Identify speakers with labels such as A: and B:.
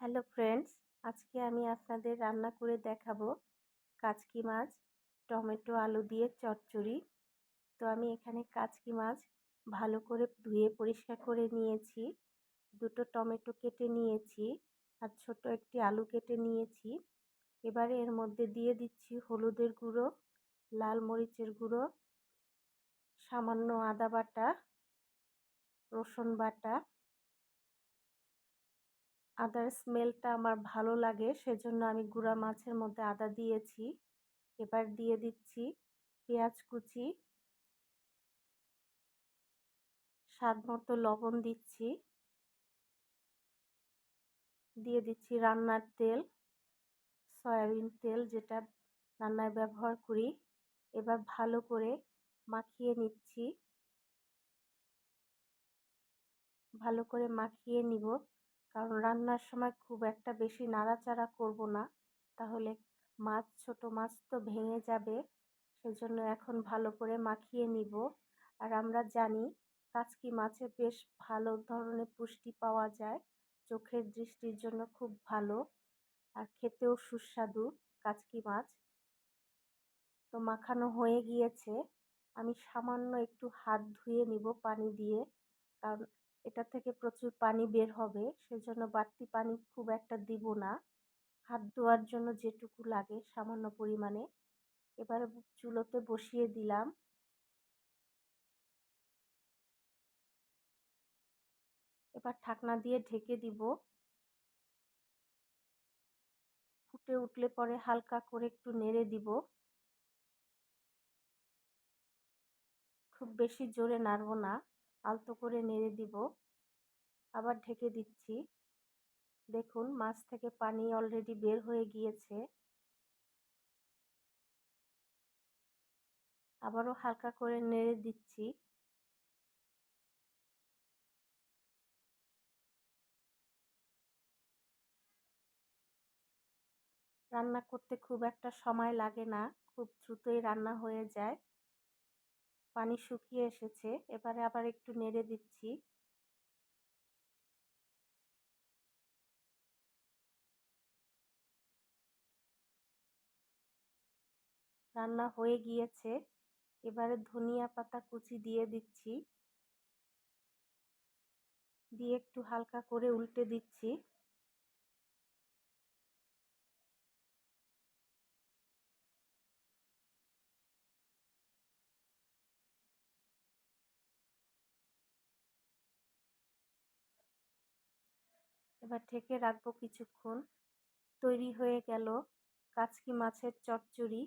A: Hello friends, আজকে আমি আপনাদের রান্না করে দেখাবো কাচকি মাছ টমেটো আলু দিয়ে চচ্চড়ি। তো আমি এখানে কাচকি মাছ ভালো করে ধুয়ে পরিষ্কার করে নিয়েছি, দুটো টমেটো কেটে নিয়েছি আর ছোট একটি আলু কেটে নিয়েছি। এবারে এর মধ্যে দিয়ে দিচ্ছি হলুদের গুঁড়ো, লাল মরিচের গুঁড়ো, সামান্য আদা বাটা, রসুন বাটা। আদার স্মেলটা আমার ভালো লাগে, সেজন্য আমি গুঁড়া মাছের মধ্যে আদা দিয়েছি। এবার দিয়ে দিচ্ছি পেঁয়াজ কুচি, স্বাদ মতো লবণ দিচ্ছি, দিয়ে দিচ্ছি রান্নার তেল, সয়াবিন তেল যেটা রান্নায় ব্যবহার করি। এবার ভালো করে মাখিয়ে নিচ্ছি, ভালো করে মাখিয়ে নিব, কারণ রান্নার সময় খুব একটা বেশি নাড়াচাড়া করব না, তাহলে ছোট মাছ তো ভেঙে যাবে। সেজন্য এখন ভালো করে মাখিয়ে নিব। আর আমরা জানি কাচকি মাছে বেশ ভালো ধরনের পুষ্টি পাওয়া যায়, চোখের দৃষ্টির জন্য খুব ভালো আর খেতেও সুস্বাদু কাচকি মাছ। তো মাখানো হয়ে গিয়েছে, আমি সামান্য একটু হাত ধুয়ে নিব পানি দিয়ে, কারণ এটা থেকে প্রচুর পানি বের হবে, সেজন্য বাড়তি পানি খুব একটা দিব না, হাত ধোয়ার জন্য যেটুকু লাগে সামান্য পরিমাণে। এবারে চুলোতে বসিয়ে দিলাম, এবার ঢাকনা দিয়ে ঢেকে দিব। ফুটে উঠলে পরে হালকা করে একটু নেড়ে দিব, খুব বেশি জোরে নাড়ব না, আলতো করে নেড়ে দিব। আবার ঢেকে দিচ্ছি। দেখুন মাছ থেকে পানি অলরেডি বের হয়ে গিয়েছে। আবারও হালকা করে নেড়ে দিচ্ছি। রান্না করতে খুব একটা সময় লাগে না, খুব দ্রুতই রান্না হয়ে যায়। পানি শুকিয়ে এসেছে, এবারে আবার একটু নেড়ে দিচ্ছি। রান্না হয়ে গিয়েছে, এবারে ধনিয়া পাতা কুচি দিয়ে দিচ্ছি, দিয়ে একটু হালকা করে উল্টে দিচ্ছি। এবার ঢেকে রাখবো কিছুক্ষণ। তৈরি হয়ে গেল কাচকি মাছের চচ্চড়ি।